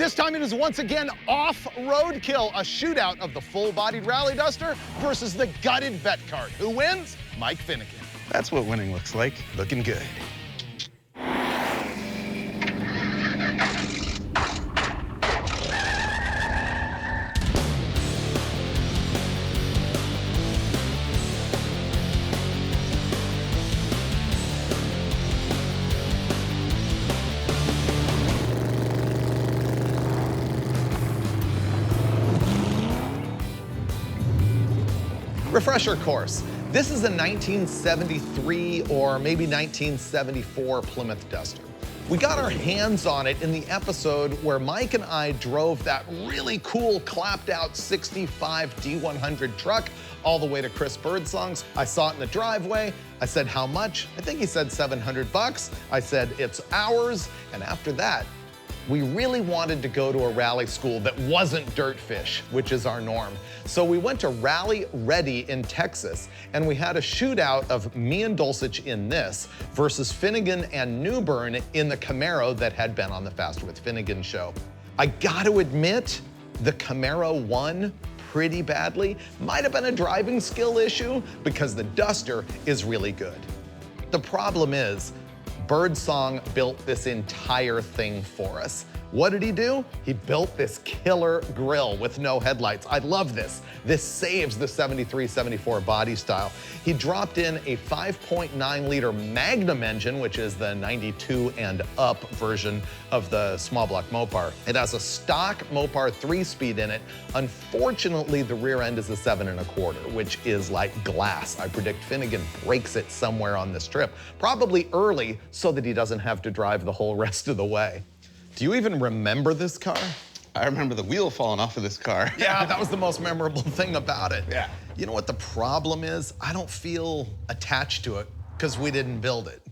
This time it is once again off Roadkill, a shootout of the full-bodied Rally Duster versus the gutted Vette Kart. Who wins? Mike Finnegan. That's what winning looks like. Looking good. Refresher course. This is a 1973 or maybe 1974 Plymouth Duster. We got our hands on it in the episode where Mike and I drove that really cool clapped out 65 D100 truck all the way to Chris Birdsong's. I saw it in the driveway. I said, how much? I think he said 700 bucks. I said, it's ours. And after that, we really wanted to go to a rally school that wasn't Dirtfish, which is our norm. So we went to Rally Ready in Texas, and we had a shootout of me and Dulcich in this versus Finnegan and Newbern in the Camaro that had been on the Faster with Finnegan show. I gotta admit, the Camaro won pretty badly. Might have been a driving skill issue because the Duster is really good. The problem is, Birdsong built this entire thing for us. What did he do? He built this killer grill with no headlights. I love this. This saves the 73, 74 body style. He dropped in a 5.9 liter Magnum engine, which is the 92 and up version of the small block Mopar. It has a stock Mopar 3-speed in it. Unfortunately, the rear end is a 7 1/4, which is like glass. I predict Finnegan breaks it somewhere on this trip, probably early so that he doesn't have to drive the whole rest of the way. Do you even remember this car? I remember the wheel falling off of this car. Yeah, that was the most memorable thing about it. Yeah. You know what the problem is? I don't feel attached to it because we didn't build it.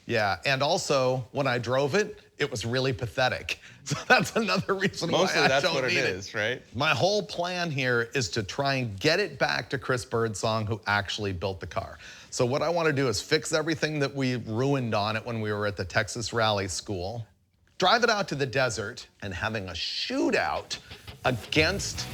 Yeah, and also when I drove it, it was really pathetic. So that's another reason Mostly why I that's don't what it need is, right? My whole plan here is to try and get it back to Chris Birdsong, who actually built the car. So what I want to do is fix everything that we ruined on it when we were at the Texas Rally School, drive it out to the desert, and having a shootout against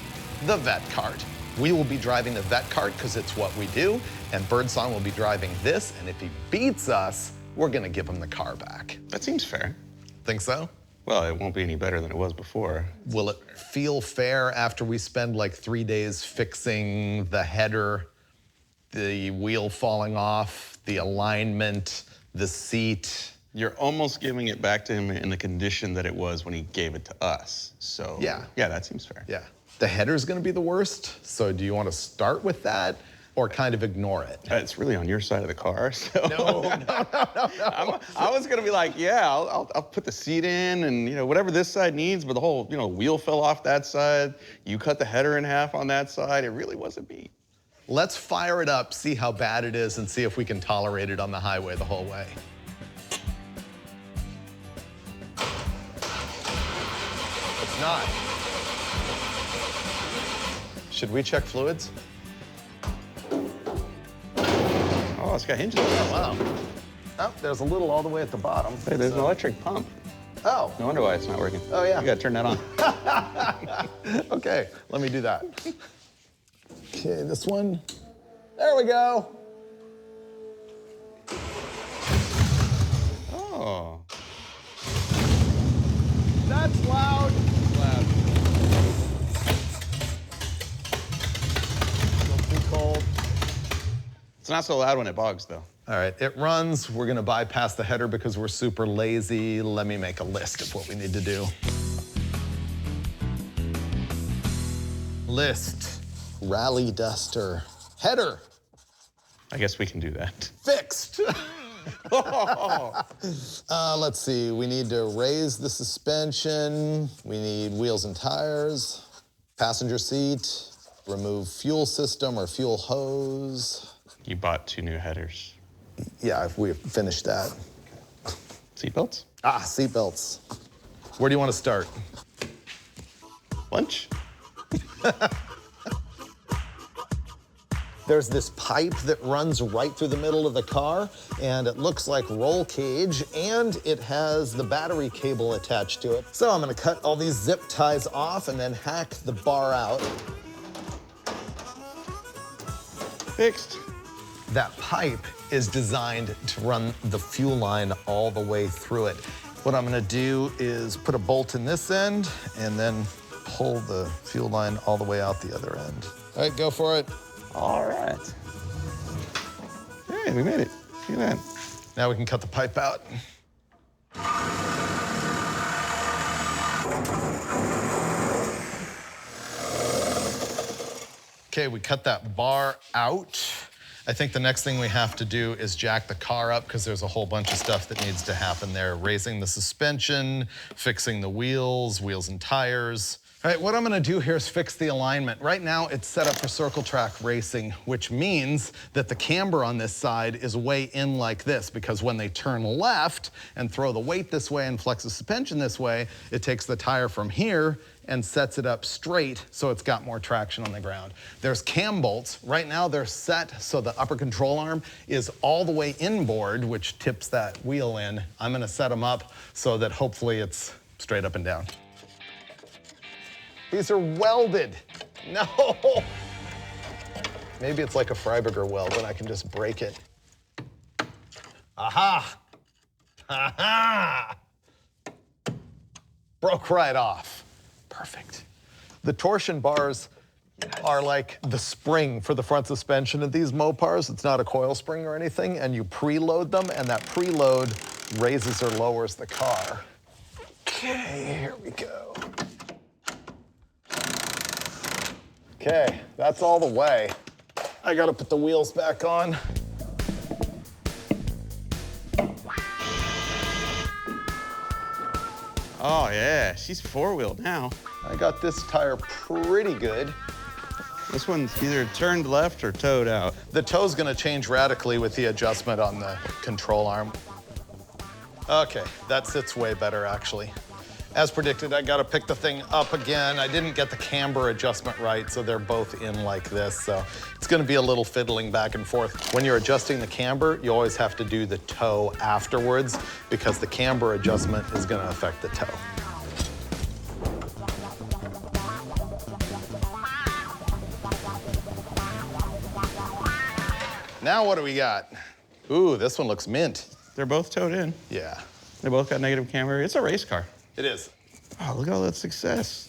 the Vette Kart. We will be driving the Vette Kart because it's what we do, and Birdsong will be driving this, and if he beats us, we're gonna give him the car back. That seems fair. Think so? Well, it won't be any better than it was before. Will it feel fair after we spend like 3 days fixing the header, the wheel falling off, the alignment, the seat? You're almost giving it back to him in the condition that it was when he gave it to us. So yeah, that seems fair. Yeah. The header's gonna be the worst, so do you want to start with that or kind of ignore it? It's really on your side of the car, so. No. I was gonna be like, yeah, I'll put the seat in and whatever this side needs, but the whole wheel fell off that side. You cut the header in half on that side. It really wasn't me. Let's fire it up, see how bad it is, and see if we can tolerate it on the highway the whole way. It's not. Should we check fluids? Oh, it's got hinges. Oh, wow. Oh, there's a little all the way at the bottom. Hey, there's an electric pump. Oh. No wonder why it's not working. Oh, yeah. You gotta turn that on. Okay, let me do that. Okay, this one. There we go. Oh. That's loud. Loud. Still too cold. It's not so loud when it bogs, though. All right, it runs. We're gonna bypass the header because we're super lazy. Let me make a list of what we need to do. List, Rally Duster, header. I guess we can do that. Fixed. Let's see, we need to raise the suspension. We need wheels and tires, passenger seat, remove fuel system or fuel hose. You bought 2 new headers. Yeah, if we finished that. Seatbelts? Ah, seatbelts. Where do you want to start? Lunch? There's this pipe that runs right through the middle of the car, and it looks like roll cage, and it has the battery cable attached to it. So I'm gonna cut all these zip ties off and then hack the bar out. Fixed. That pipe is designed to run the fuel line all the way through it. What I'm gonna do is put a bolt in this end and then pull the fuel line all the way out the other end. All right, go for it. All right. Hey, we made it. Look at that. Now we can cut the pipe out. Okay, we cut that bar out. I think the next thing we have to do is jack the car up because there's a whole bunch of stuff that needs to happen there. Raising the suspension, fixing the wheels and tires. All right, what I'm gonna do here is fix the alignment. Right now, it's set up for circle track racing, which means that the camber on this side is way in like this, because when they turn left and throw the weight this way and flex the suspension this way, it takes the tire from here and sets it up straight so it's got more traction on the ground. There's cam bolts. Right now, they're set so the upper control arm is all the way inboard, which tips that wheel in. I'm gonna set them up so that hopefully it's straight up and down. These are welded. No. Maybe it's like a Freiberger weld and I can just break it. Aha. Aha. Broke right off. Perfect. The torsion bars are like the spring for the front suspension of these Mopars. It's not a coil spring or anything, and you preload them, and that preload raises or lowers the car. Okay, here we go. Okay, that's all the way. I gotta put the wheels back on. Oh yeah, she's four-wheeled now. I got this tire pretty good. This one's either turned left or towed out. The toe's gonna change radically with the adjustment on the control arm. Okay, that sits way better actually. As predicted, I gotta pick the thing up again. I didn't get the camber adjustment right, so they're both in like this. So it's gonna be a little fiddling back and forth. When you're adjusting the camber, you always have to do the toe afterwards because the camber adjustment is gonna affect the toe. Now what do we got? Ooh, this one looks mint. They're both towed in. Yeah. They both got negative camber. It's a race car. It is. Oh, look at all that success.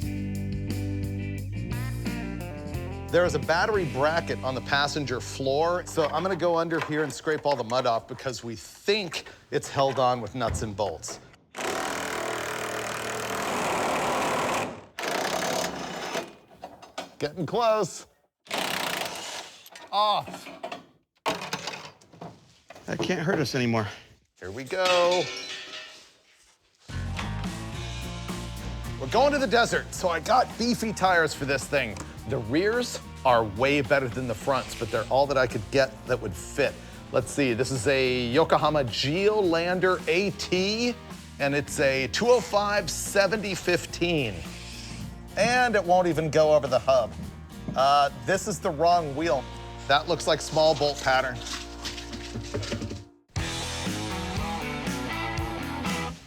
There is a battery bracket on the passenger floor, so I'm gonna go under here and scrape all the mud off because we think it's held on with nuts and bolts. Getting close. Off. That can't hurt us anymore. Here we go. We're going to the desert, so I got beefy tires for this thing. The rears are way better than the fronts, but they're all that I could get that would fit. Let's see, this is a Yokohama Geolander AT, and it's a 205/70/15. And it won't even go over the hub. This is the wrong wheel. That looks like small bolt pattern.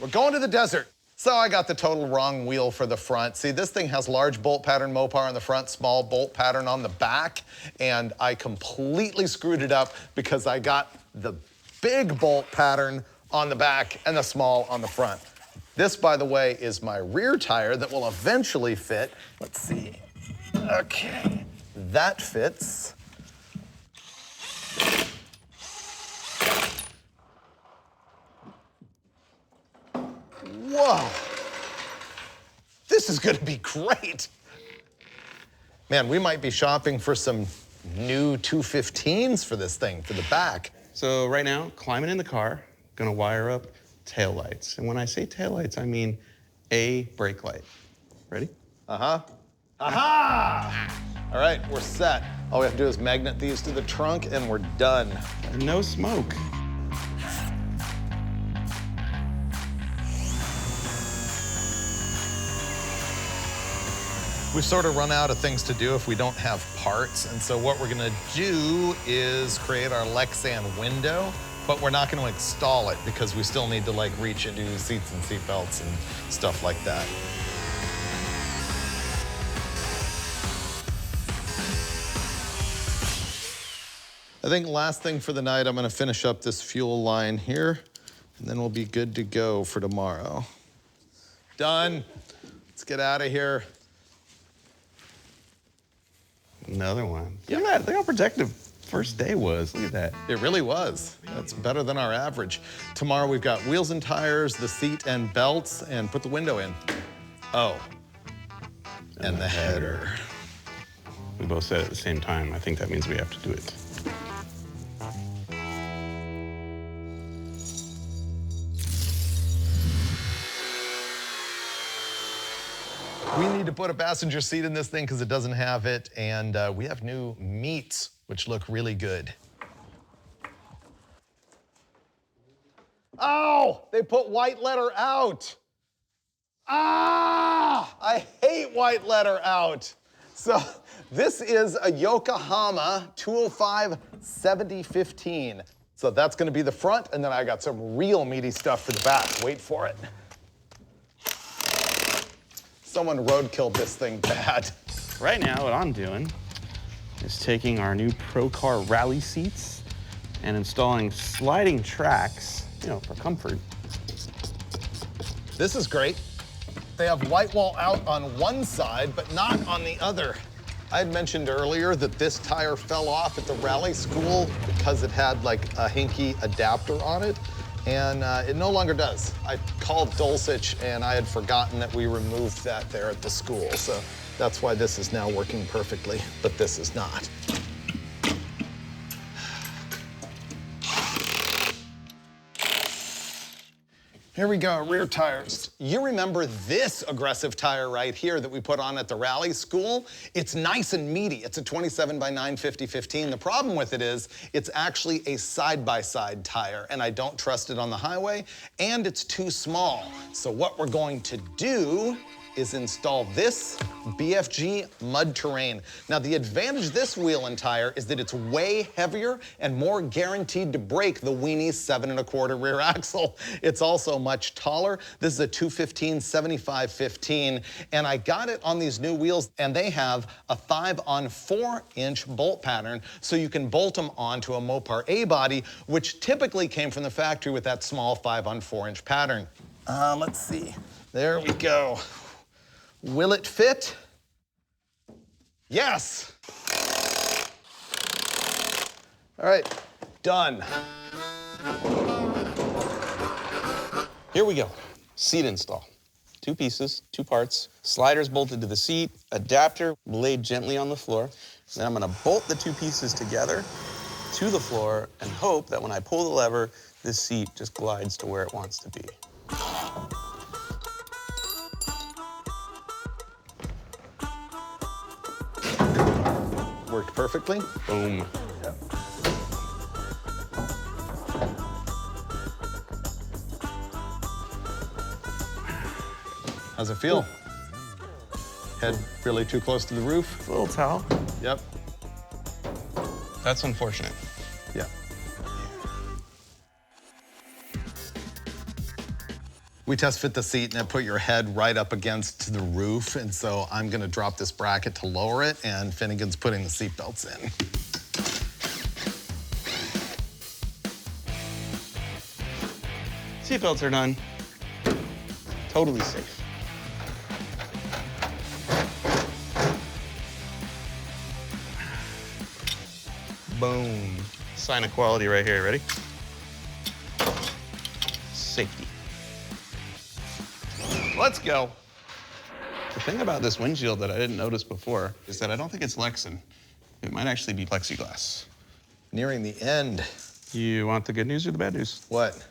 We're going to the desert. So I got the total wrong wheel for the front. See, this thing has large bolt pattern Mopar on the front, small bolt pattern on the back, and I completely screwed it up because I got the big bolt pattern on the back and the small on the front. This, by the way, is my rear tire that will eventually fit. Let's see. Okay, that fits. Whoa, this is gonna be great. Man, we might be shopping for some new 215s for this thing, for the back. So right now, climbing in the car, gonna wire up taillights. And when I say taillights, I mean a brake light. Ready? Uh-huh. Aha! All right, we're set. All we have to do is magnet these to the trunk and we're done. And no smoke. We've sort of run out of things to do if we don't have parts, and so what we're gonna do is create our Lexan window, but we're not gonna install it because we still need to like reach into seats and seat belts and stuff like that. I think last thing for the night, I'm gonna finish up this fuel line here, and then we'll be good to go for tomorrow. Done. Let's get out of here. Another one. Look at that. Look how protective first day was. Look at that. It really was. That's better than our average. Tomorrow we've got wheels and tires, the seat and belts, and put the window in. Oh, and the header. We both said it at the same time. I think that means we have to do it. We need to put a passenger seat in this thing because it doesn't have it, and we have new meats, which look really good. Oh, they put white letter out. Ah, I hate white letter out. So this is a Yokohama 205 7015. So that's gonna be the front, and then I got some real meaty stuff for the back. Wait for it. Someone roadkilled this thing bad. Right now, what I'm doing is taking our new Pro Car rally seats and installing sliding tracks, you know, for comfort. This is great. They have white wall out on one side, but not on the other. I had mentioned earlier that this tire fell off at the rally school because it had like a hinky adapter on it, and it no longer does. I called Dulcich, and I had forgotten that we removed that there at the school, so that's why this is now working perfectly, but this is not. Here we go, rear tires. You remember this aggressive tire right here that we put on at the rally school? It's nice and meaty. It's a 27 by 9 50/15. The problem with it is it's actually a side-by-side tire, and I don't trust it on the highway, and it's too small. So what we're going to do is install this BFG mud terrain. Now the advantage of this wheel and tire is that it's way heavier and more guaranteed to break the Weenie 7 1/4 rear axle. It's also much taller. This is a 215 75/15, and I got it on these new wheels, and they have a 5-on-4-inch bolt pattern, so you can bolt them onto a Mopar A body, which typically came from the factory with that small 5-on-4-inch pattern. Let's see. There we go. Will it fit? Yes. All right, done. Here we go. Seat install. 2 pieces, 2 parts. Sliders bolted to the seat, adapter laid gently on the floor. Then I'm gonna bolt the 2 pieces together to the floor and hope that when I pull the lever, this seat just glides to where it wants to be. Worked perfectly. Boom. Yep. How's it feel? Head really too close to the roof? It's a little towel. Yep. That's unfortunate. Yeah. We test fit the seat and it put your head right up against the roof, and so I'm gonna drop this bracket to lower it, and Finnegan's putting the seat belts in. Seatbelts are done. Totally safe. Boom. Sign of quality right here. Ready? Safety. Let's go. The thing about this windshield that I didn't notice before is that I don't think it's Lexan. It might actually be plexiglass. Nearing the end. You want the good news or the bad news? What?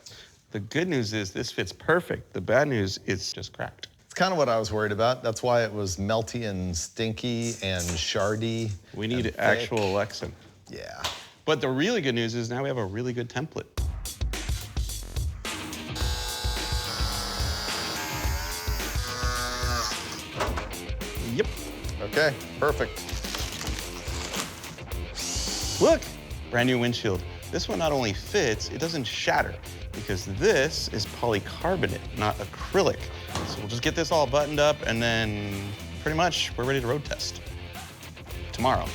The good news is this fits perfect. The bad news is just cracked. It's kind of what I was worried about. That's why it was melty and stinky and shardy. We need and actual thick. Lexan. Yeah. But the really good news is now we have a really good template. Yep. Okay, perfect. Look, brand new windshield. This one not only fits, it doesn't shatter because this is polycarbonate, not acrylic. So we'll just get this all buttoned up and then pretty much we're ready to road test tomorrow.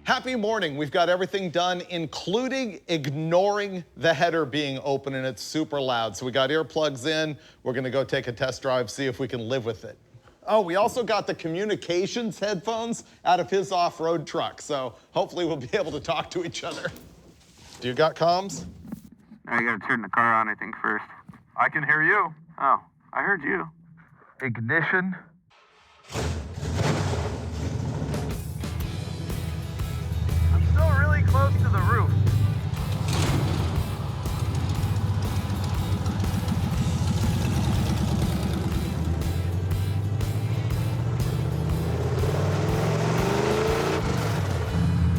Happy morning. We've got everything done, including ignoring the header being open and it's super loud. So we got earplugs in. We're gonna go take a test drive, see if we can live with it. Oh, we also got the communications headphones out of his off-road truck. So hopefully we'll be able to talk to each other. Do you got comms? I gotta turn the car on, I think, first. I can hear you. Oh, I heard you. Ignition. I'm still really close to the roof.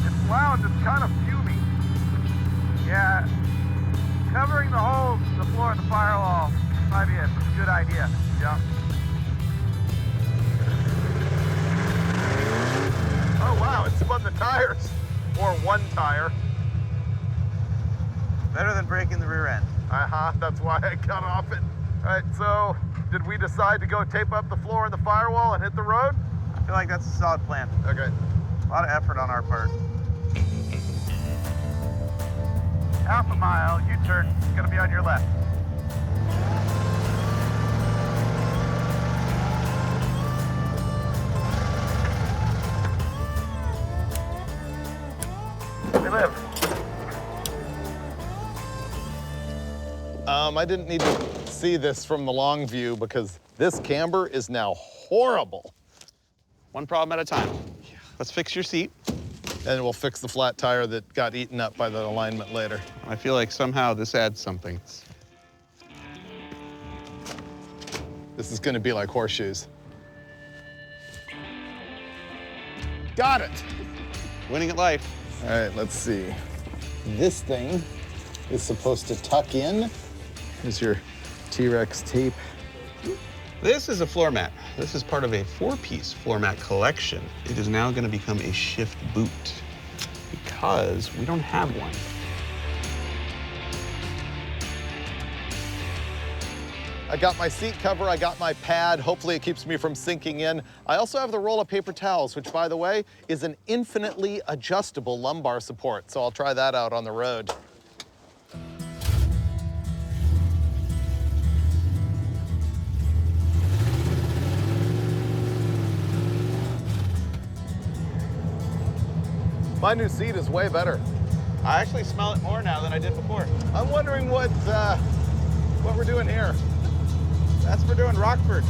It's loud, it's kind of fuming. Yeah, covering the holes in the floor of the firewall might be a good idea. Yeah. Oh, wow, it spun the tires. Or one tire. Better than breaking the rear end. That's why I cut off it. All right, so did we decide to go tape up the floor in the firewall and hit the road? I feel like that's a solid plan. Okay. A lot of effort on our part. Half a mile, U-turn, it's gonna be on your left. We live. I didn't need to see this from the long view because this camber is now horrible. One problem at a time. Let's fix your seat. And we'll fix the flat tire that got eaten up by the alignment later. I feel like somehow this adds something. This is gonna be like horseshoes. Got it. Winning at life. All right, let's see. This thing is supposed to tuck in. Here's your T-Rex tape. This is a floor mat. This is part of a 4-piece floor mat collection. It is now going to become a shift boot because we don't have one. I got my seat cover, I got my pad. Hopefully it keeps me from sinking in. I also have the roll of paper towels, which by the way, is an infinitely adjustable lumbar support. So I'll try that out on the road. My new seat is way better. I actually smell it more now than I did before. I'm wondering what we're doing here. That's for doing Rockfords.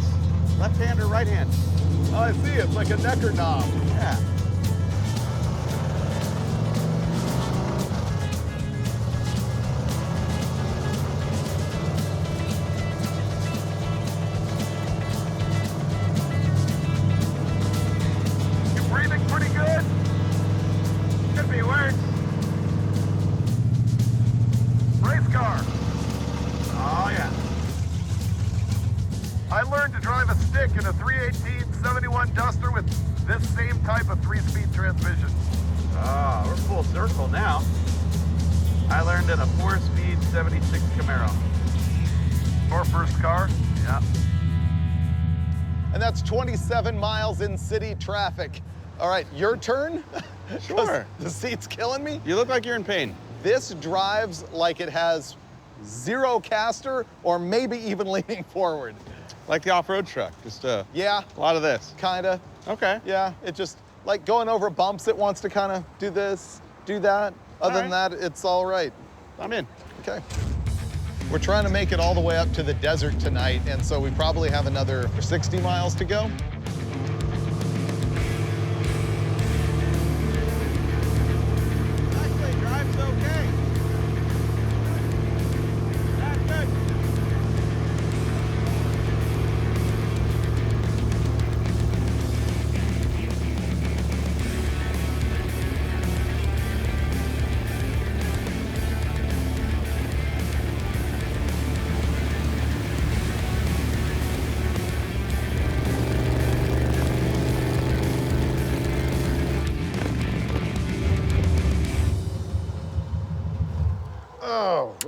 Left hand or right hand? Oh, I see, it's like a necker knob. Yeah. You're breathing pretty good. Could be worse. Race car. Oh, yeah. I learned to drive a stick in a 318-71 Duster with this same type of 3-speed transmission. Ah, we're full circle now. I learned in a 4-speed 76 Camaro. Our first car? Yeah. And that's 27 miles in city traffic. All right, your turn? Sure. The seat's killing me. You look like you're in pain. This drives like it has zero caster or maybe even leaning forward. Like the off-road truck, just Yeah, a lot of this. kinda. Okay. Yeah, it just, like going over bumps, it wants to kind of do this, do that. Other than that, it's all right. I'm in. Okay. We're trying to make it all the way up to the desert tonight, and so we probably have another 60 miles to go. Actually, drive's okay. That's good.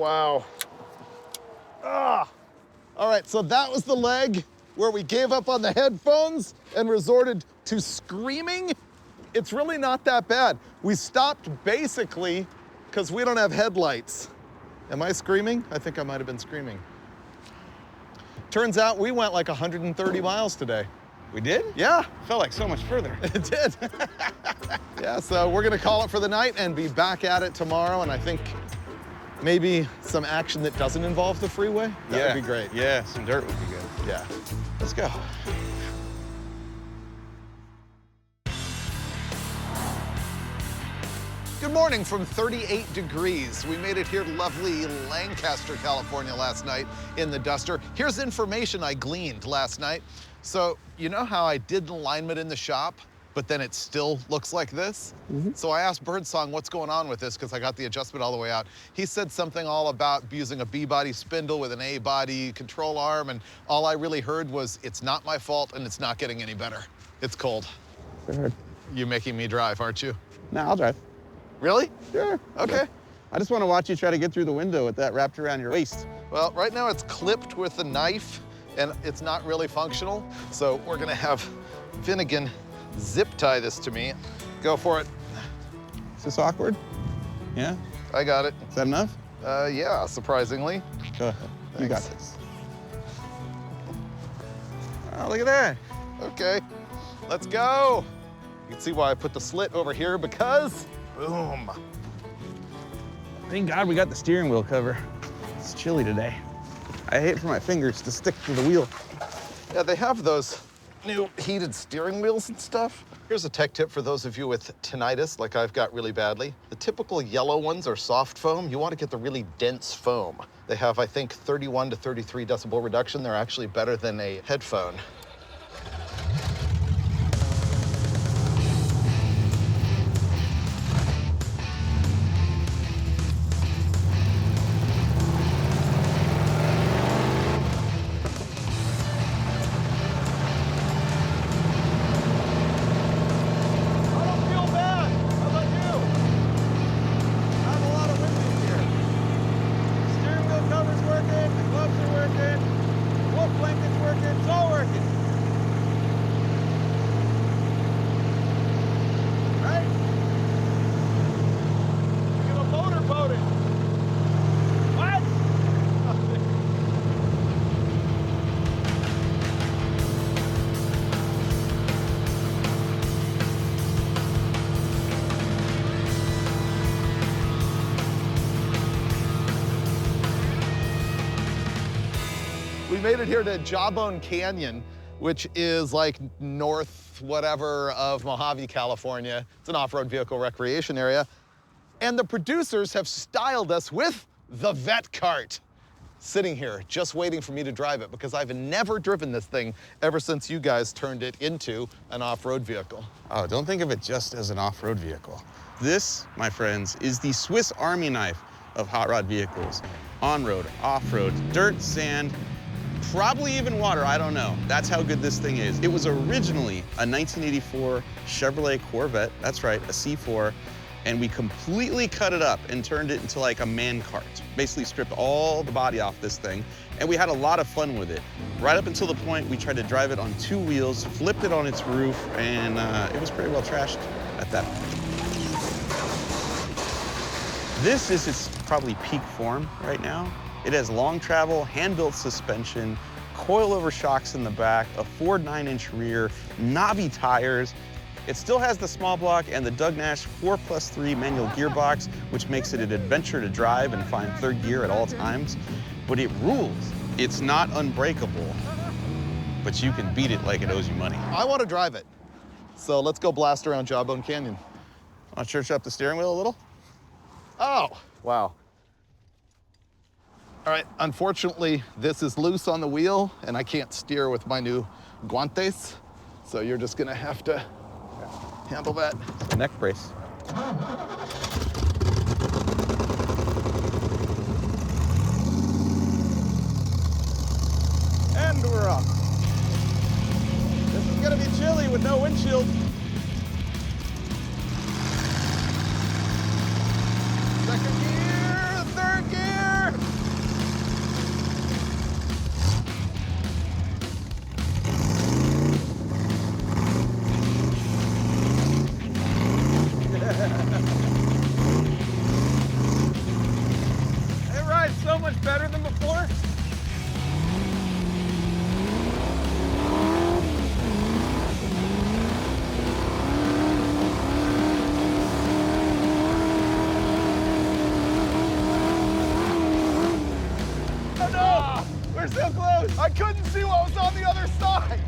Wow. Ah. All right, so that was the leg where we gave up on the headphones and resorted to screaming. It's really not that bad. We stopped basically because we don't have headlights. Am I screaming? I think I might have been screaming. Turns out we went like 130 miles today. We did? Yeah. Felt like so much further. It did. Yeah, so we're gonna call it for the night and be back at it tomorrow, and I think maybe some action that doesn't involve the freeway. That would be great. Yeah, some dirt would be good. Yeah. Let's go. Good morning from 38 degrees. We made it here to lovely Lancaster, California last night in the Duster. Here's information I gleaned last night. So you know how I did the alignment in the shop, but then it still looks like this? So I asked Birdsong what's going on with this because I got the adjustment all the way out. He said something all about using a B-body spindle with an A-body control arm, and all I really heard was, it's not my fault and it's not getting any better. It's cold. Sure. You're making me drive, aren't you? No, I'll drive. Really? Sure. Okay. I just want to watch you try to get through the window with that wrapped around your waist. Well, right now it's clipped with a knife and it's not really functional. So we're gonna have Finnegan zip tie this to me. Go for it. Is this awkward? Yeah? I got it. Is that enough? Yeah, surprisingly. Go ahead. You got Thanks. this. Oh, look at that. Okay, let's go. You can see why I put the slit over here because, boom. Thank God we got the steering wheel cover. It's chilly today. I hate for my fingers to stick to the wheel. Yeah, they have those new heated steering wheels and stuff. Here's a tech tip for those of you with tinnitus, like I've got really badly. The typical yellow ones are soft foam. You want to get the really dense foam. They have, I think, 31 to 33 decibel reduction. They're actually better than a headphone. We made it here to Jawbone Canyon, which is like north whatever of Mojave, California. It's an off-road vehicle recreation area. And the producers have styled us with the Vette Kart. Sitting here, just waiting for me to drive it because I've never driven this thing ever since you guys turned it into an off-road vehicle. Oh, don't think of it just as an off-road vehicle. This, my friends, is the Swiss Army knife of hot rod vehicles. On-road, off-road, dirt, sand, probably even water, I don't know. That's how good this thing is. It was originally a 1984 Chevrolet Corvette, that's right, a C4, and we completely cut it up and turned it into like a man cart. Basically stripped all the body off this thing, and we had a lot of fun with it. Right up until the point we tried to drive it on 2 wheels, flipped it on its roof, and it was pretty well trashed at that point. This is its probably peak form right now. It has long travel, hand-built suspension, coil-over shocks in the back, a Ford 9-inch rear, knobby tires. It still has the small block and the Doug Nash 4+3 manual gearbox, which makes it an adventure to drive and find third gear at all times. But it rules. It's not unbreakable, but you can beat it like it owes you money. I want to drive it. So let's go blast around Jawbone Canyon. Want to church up the steering wheel a little? Oh, wow. All right, unfortunately, this is loose on the wheel and I can't steer with my new guantes. So you're just gonna have to handle that. It's a neck brace. And we're off. This is gonna be chilly with no windshield. Second gear, third gear. close. I couldn't see what was on the other side.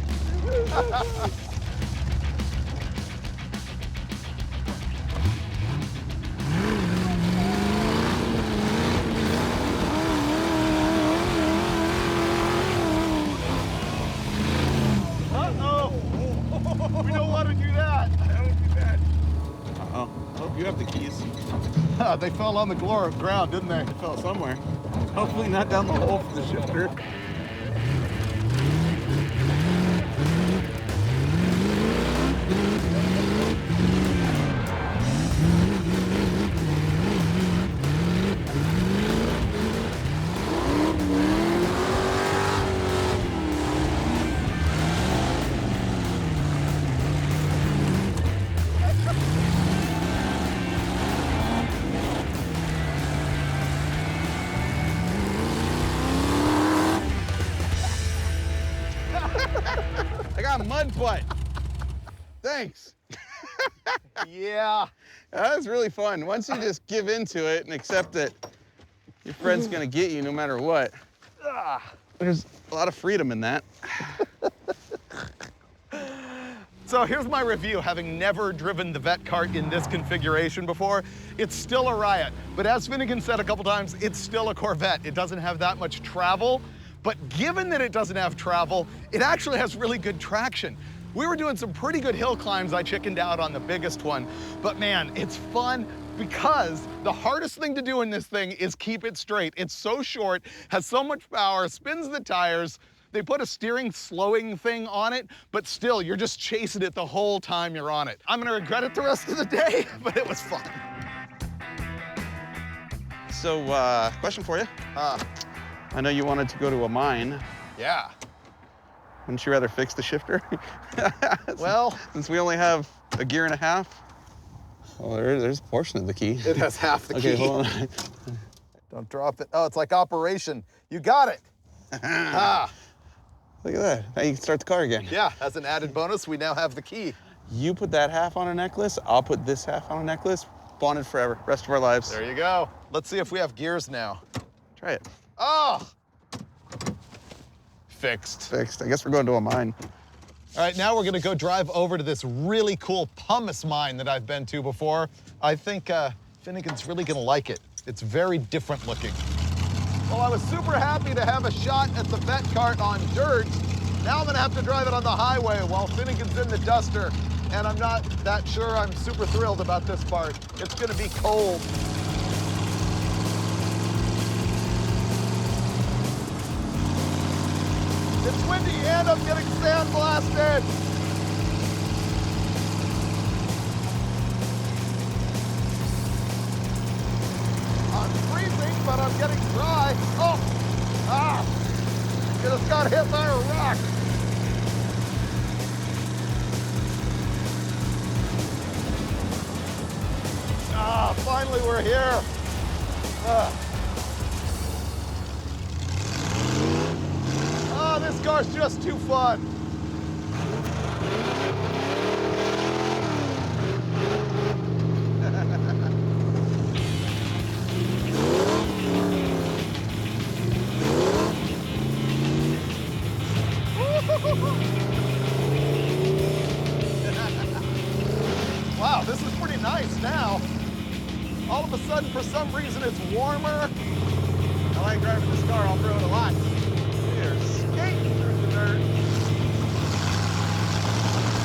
We don't want to do that. That would be bad. Uh-oh. Hope you have the keys. They fell on the ground, didn't they? They fell somewhere. Hopefully not down the hole for the shifter. I got mud butt. Thanks. Yeah. That was really fun. Once you just give into it and accept that your friend's gonna get you no matter what, there's a lot of freedom in that. So here's my review, having never driven the Vette Kart in this configuration before. It's still a riot, but as Finnegan said a couple times, it's still a Corvette. It doesn't have that much travel, but given that it doesn't have travel, it actually has really good traction. We were doing some pretty good hill climbs. I chickened out on the biggest one, but man, it's fun because the hardest thing to do in this thing is keep it straight. It's so short, has so much power, spins the tires. They put a steering slowing thing on it, but still, you're just chasing it the whole time you're on it. I'm gonna regret it the rest of the day, but it was fun. So, question for you. I know you wanted to go to a mine. Yeah. Wouldn't you rather fix the shifter? Well, since we only have a gear and a half. Oh, there's a portion of the key. it has half the key. Okay, hold on. Don't drop it. Oh, it's like operation. You got it. Look at that. Now you can start the car again. Yeah, as an added bonus, we now have the key. You put that half on a necklace, I'll put this half on a necklace. Bonded forever, rest of our lives. There you go. Let's see if we have gears now. Try it. Oh! Fixed. Fixed. I guess we're going to a mine. All right, now we're gonna go drive over to this really cool pumice mine that I've been to before. I think Finnegan's really gonna like it. It's very different looking. Well, I was super happy to have a shot at the Vette Kart on dirt. Now I'm gonna have to drive it on the highway while Finnegan's in the duster. And I'm not that sure I'm super thrilled about this part. It's gonna be cold. It's windy and I'm getting sandblasted. I'm freezing, but I'm getting dry. Oh, just got hit by a rock. Finally we're here. This car's just too fun. Wow, this is pretty nice now. All of a sudden, for some reason, it's warmer. I like driving this car off-road a lot. We're skating through the dirt.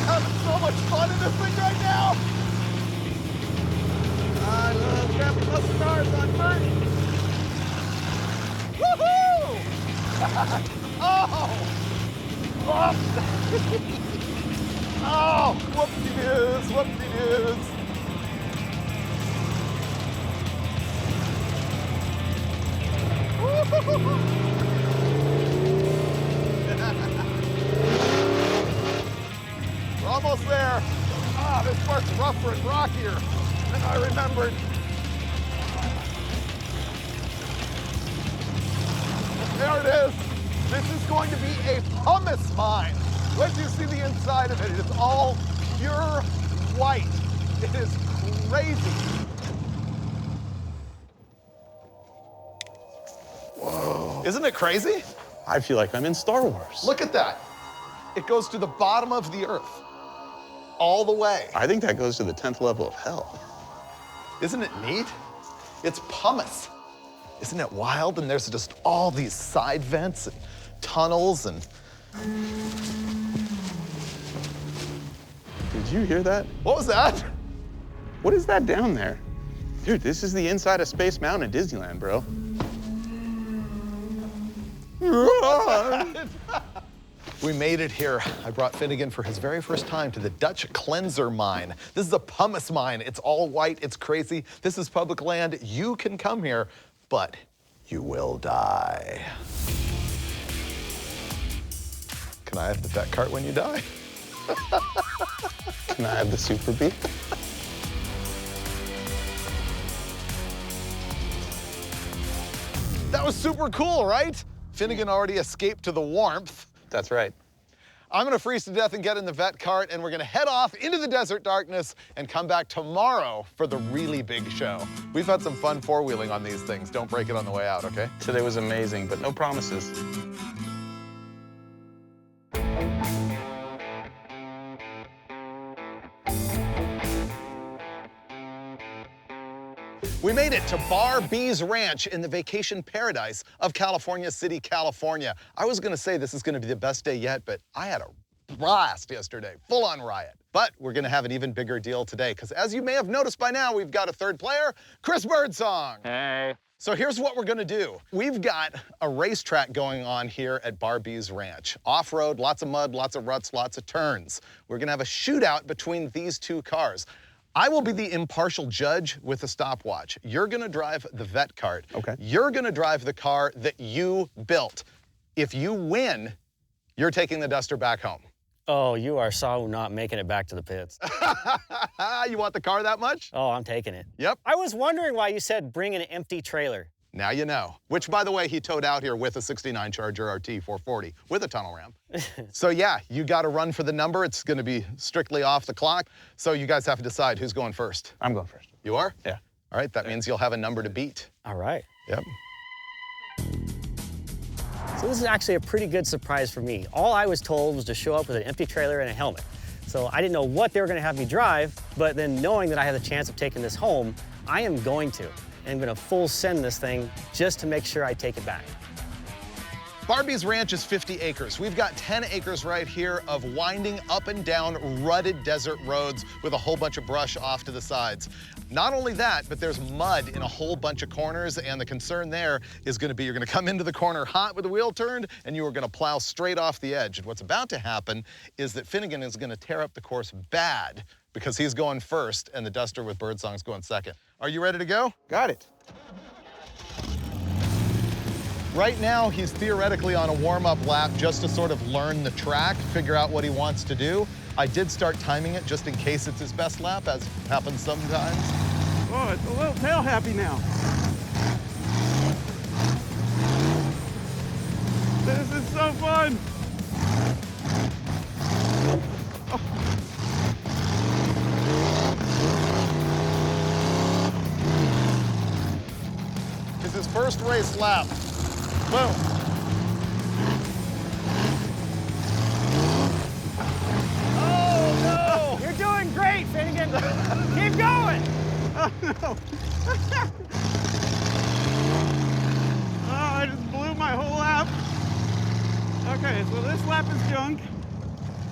Having so much fun in this thing right now. I love driving muscle cars on dirt. Woohoo! Oh! Oh, whoopsie-doos, whoopsie-doos. We're almost there. This part's rougher and rockier than I remembered. There it is. This is going to be a pumice mine. Wait till you see the inside of it. It is all pure white. It is crazy. Whoa. Isn't it crazy? I feel like I'm in Star Wars. Look at that. It goes to the bottom of the earth, all the way. I think that goes to the 10th level of hell. Isn't it neat? It's pumice. Isn't it wild? And there's just all these side vents and tunnels and... Did you hear that? What was that? What is that down there? Dude, this is the inside of Space Mountain at Disneyland, bro. We made it here. I brought Finnegan for his very first time to the Dutch cleanser mine. This is a pumice mine. It's all white, it's crazy. This is public land. You can come here, but you will die. Can I have the Vette cart when you die? Can I have the Super Bee? That was super cool, right? Finnegan already escaped to the warmth. That's right. I'm gonna freeze to death and get in the Vette cart, and we're gonna head off into the desert darkness and come back tomorrow for the really big show. We've had some fun four-wheeling on these things. Don't break it on the way out, okay? Today was amazing, but no promises. We made it to Bar B's Ranch in the vacation paradise of California City, California. I was gonna say this is gonna be the best day yet, but I had a blast yesterday, full-on riot. But we're gonna have an even bigger deal today, because as you may have noticed by now, we've got a third player, Chris Birdsong. Hey. So here's what we're gonna do. We've got a racetrack going on here at Bar B's Ranch. Off-road, lots of mud, lots of ruts, lots of turns. We're gonna have a shootout between these two cars. I will be the impartial judge with a stopwatch. You're gonna drive the Vette cart. Okay. You're gonna drive the car that you built. If you win, you're taking the Duster back home. Oh, you are so not making it back to the pits. You want the car that much? Oh, I'm taking it. Yep. I was wondering why you said bring an empty trailer. Now you know. Which, by the way, he towed out here with a 69 Charger RT 440 with a tunnel ramp. So yeah, you got to run for the number. It's going to be strictly off the clock. So you guys have to decide who's going first. I'm going first. You are? Yeah. All right, that means you'll have a number to beat. All right. Yep. So this is actually a pretty good surprise for me. All I was told was to show up with an empty trailer and a helmet. So I didn't know what they were going to have me drive, but then knowing that I have the chance of taking this home, I am going to. And I'm gonna full send this thing just to make sure I take it back. Bar B's Ranch is 50 acres. We've got 10 acres right here of winding up and down rutted desert roads with a whole bunch of brush off to the sides. Not only that, but there's mud in a whole bunch of corners, and the concern there is gonna be you're gonna come into the corner hot with the wheel turned, and you are gonna plow straight off the edge. And what's about to happen is that Finnegan is gonna tear up the course bad because he's going first and the Duster with Birdsong's going second. Are you ready to go? Got it. Right now, he's theoretically on a warm-up lap just to sort of learn the track, figure out what he wants to do. I did start timing it just in case it's his best lap, as happens sometimes. Oh, it's a little tail happy now. This is so fun. It's his first race lap. Boom. Oh, no! You're doing great, Finnegan. Keep going. Oh, no. Oh, I just blew my whole lap. Okay, so this lap is junk.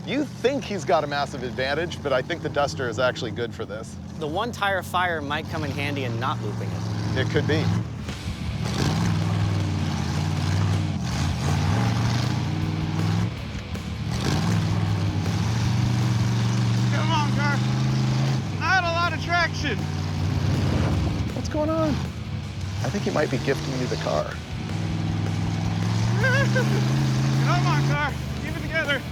You think he's got a massive advantage, but I think the Duster is actually good for this. The one tire fire might come in handy in not looping it. It could be. Come on, car. Not a lot of traction. What's going on? I think he might be gifting you the car. Come on, car. Keep it together.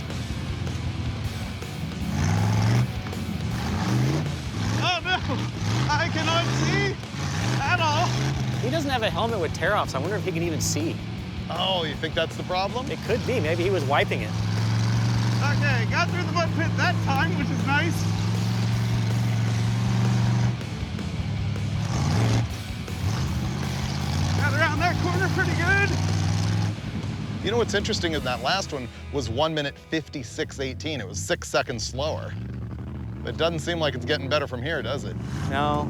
Oh, no. I cannot see at all. He doesn't have a helmet with tear-offs. I wonder if he can even see. Oh, you think that's the problem? It could be. Maybe he was wiping it. Okay, got through the mud pit that time, which is nice. Got around that corner pretty good. You know what's interesting in that last one was 1 minute 56:18. It was 6 seconds slower. It doesn't seem like it's getting better from here, does it? No.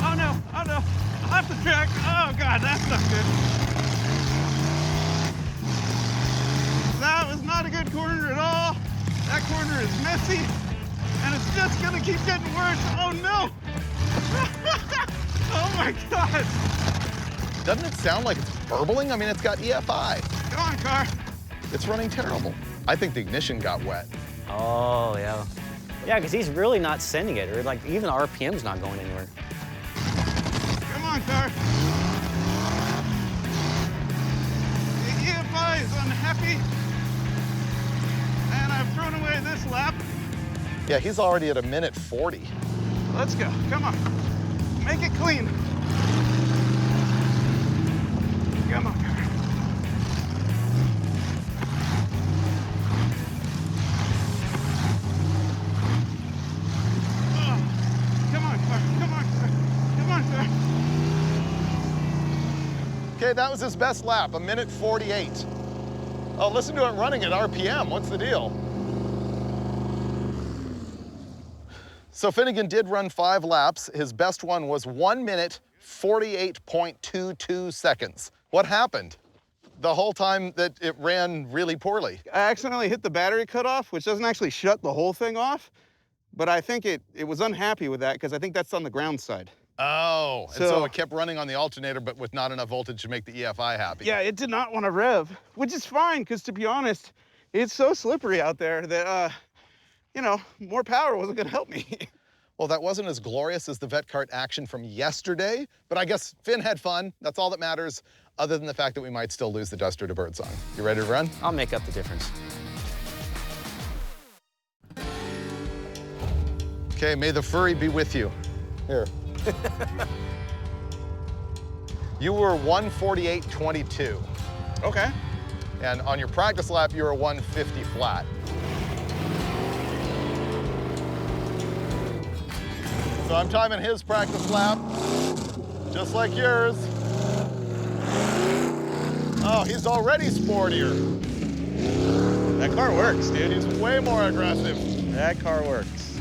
Oh no, oh no. Off the track. Oh God, that's not good. That was not a good corner at all. That corner is messy, and it's just gonna keep getting worse. Oh no. Oh my God. Doesn't it sound like it's burbling? I mean, it's got EFI. Come on, car. It's running terrible. I think the ignition got wet. Oh, yeah. Yeah, because he's really not sending it, or like even the RPM's not going anywhere. Come on, car. The EFI is unhappy, and I've thrown away this lap. Yeah, he's already at 1:40. Let's go. Come on. Make it clean. Come on, car. Oh, come on, car. Come on, car. Come on, car. Okay, that was his best lap, 1:48. Oh, listen to it running at RPM. What's the deal? So Finnegan did run 5 laps. His best one was 1 minute 48.22 seconds. What happened? The whole time that it ran really poorly. I accidentally hit the battery cutoff, which doesn't actually shut the whole thing off, but I think it was unhappy with that because I think that's on the ground side. Oh, and So- so it kept running on the alternator, but with not enough voltage to make the EFI happy. Yeah, it did not want to rev, which is fine because to be honest, it's so slippery out there that, you know, more power wasn't going to help me. Well, that wasn't as glorious as the Vette Kart action from yesterday, but I guess Finn had fun. That's all that matters, other than the fact that we might still lose the Duster to Birdsong. You ready to run? I'll make up the difference. Okay, may the furry be with you. Here. You were 1:48.22, Okay. and on your practice lap, you were 1:50 flat. So I'm timing his practice lap, just like yours. Oh, he's already sportier. That car works, dude. He's way more aggressive. That car works.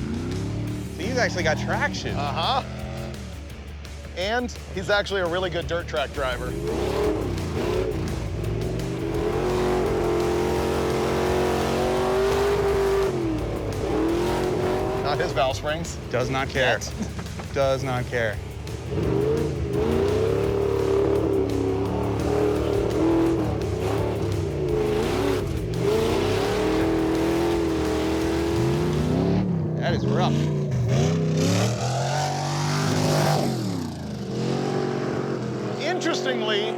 He's actually got traction. Uh-huh. And he's actually a really good dirt track driver. Not his valve springs. Does not care. Yet. Does not care. That is rough. Interestingly,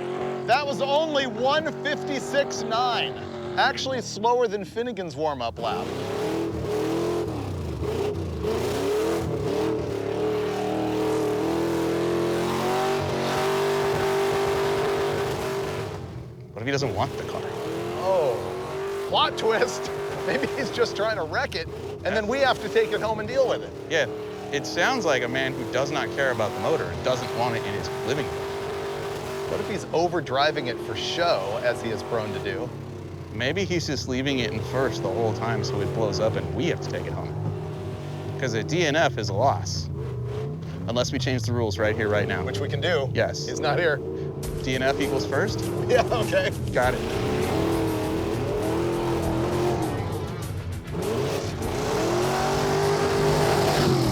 that was only 1:56.9. Actually slower than Finnegan's warm-up lap. What if he doesn't want the car? Oh, plot twist. Maybe he's just trying to wreck it, and then we have to take it home and deal with it. Yeah, it sounds like a man who does not care about the motor and doesn't want it in his living room. What if he's overdriving it for show, as he is prone to do? Maybe he's just leaving it in first the whole time so it blows up and we have to take it home. Because a DNF is a loss. Unless we change the rules right here, right now. Which we can do. Yes. He's not here. DNF equals first? Yeah, okay. Got it.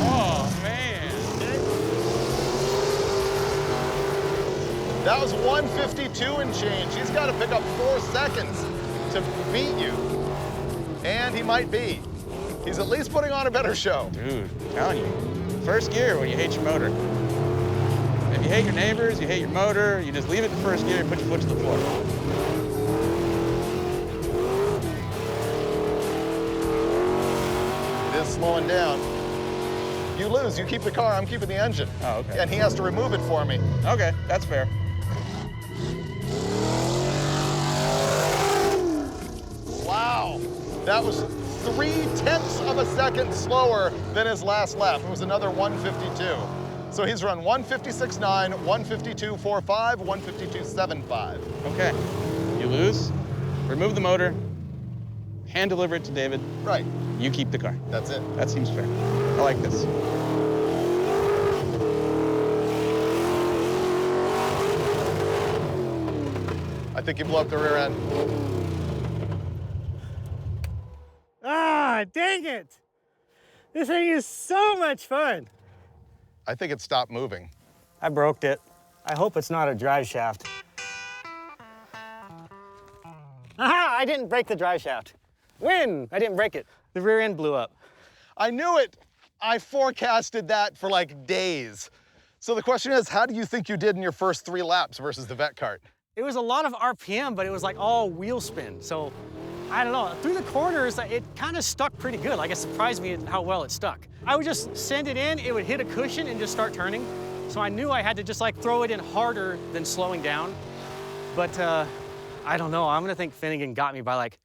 Oh, man. That was 1:52 and change. He's got to pick up 4 seconds to beat you. And he might be. He's at least putting on a better show. Dude, I'm telling you. First gear when you hate your motor. If you hate your neighbors, you hate your motor, you just leave it in first gear and put your foot to the floor. It is slowing down. You lose, you keep the car, I'm keeping the engine. Oh, okay. And he has to remove it for me. Okay, that's fair. Wow, that was 0.3 of a second slower than his last lap. It was another 1:52. So he's run 1:56.9, 1:52.45, 1:52.75. Okay, you lose, remove the motor, hand deliver it to David. Right. You keep the car. That's it. That seems fair. I like this. I think you blew up the rear end. Ah, dang it. This thing is so much fun. I think it stopped moving. I broke it. I hope it's not a drive shaft. Aha, I didn't break the drive shaft. Win, I didn't break it. The rear end blew up. I knew it. I forecasted that for like days. So the question is, how do you think you did in your first 3 laps versus the Vette Kart? It was a lot of RPM, but it was like all wheel spin. So I don't know, through the corners, it kind of stuck pretty good. Like it surprised me at how well it stuck. I would just send it in, it would hit a cushion and just start turning. So I knew I had to just like throw it in harder than slowing down. But I don't know, I'm gonna think Finnegan got me by like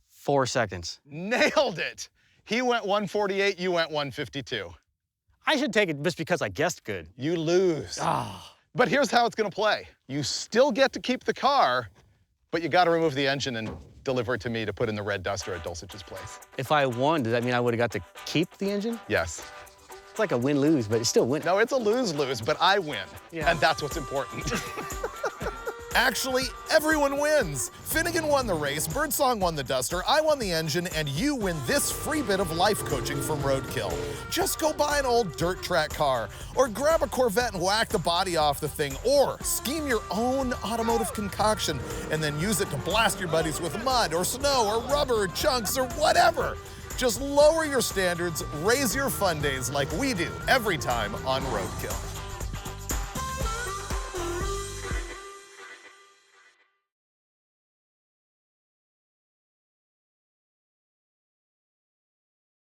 4 seconds. Nailed it. He went 148, you went 152. I should take it just because I guessed good. You lose. Ah. But here's how it's gonna play. You still get to keep the car, but you gotta remove the engine and deliver it to me to put in the red duster at Dulcich's place. If I won, does that mean I would have got to keep the engine? Yes. It's like a win-lose, but it's still winning. No, it's a lose-lose, but I win. Yeah. And that's what's important. Actually, everyone wins. Finnegan won the race, Birdsong won the duster, I won the engine, and you win this free bit of life coaching from Roadkill. Just go buy an old dirt track car, or grab a Corvette and whack the body off the thing, or scheme your own automotive concoction and then use it to blast your buddies with mud or snow or rubber or chunks or whatever. Just lower your standards, raise your fun days like we do every time on Roadkill.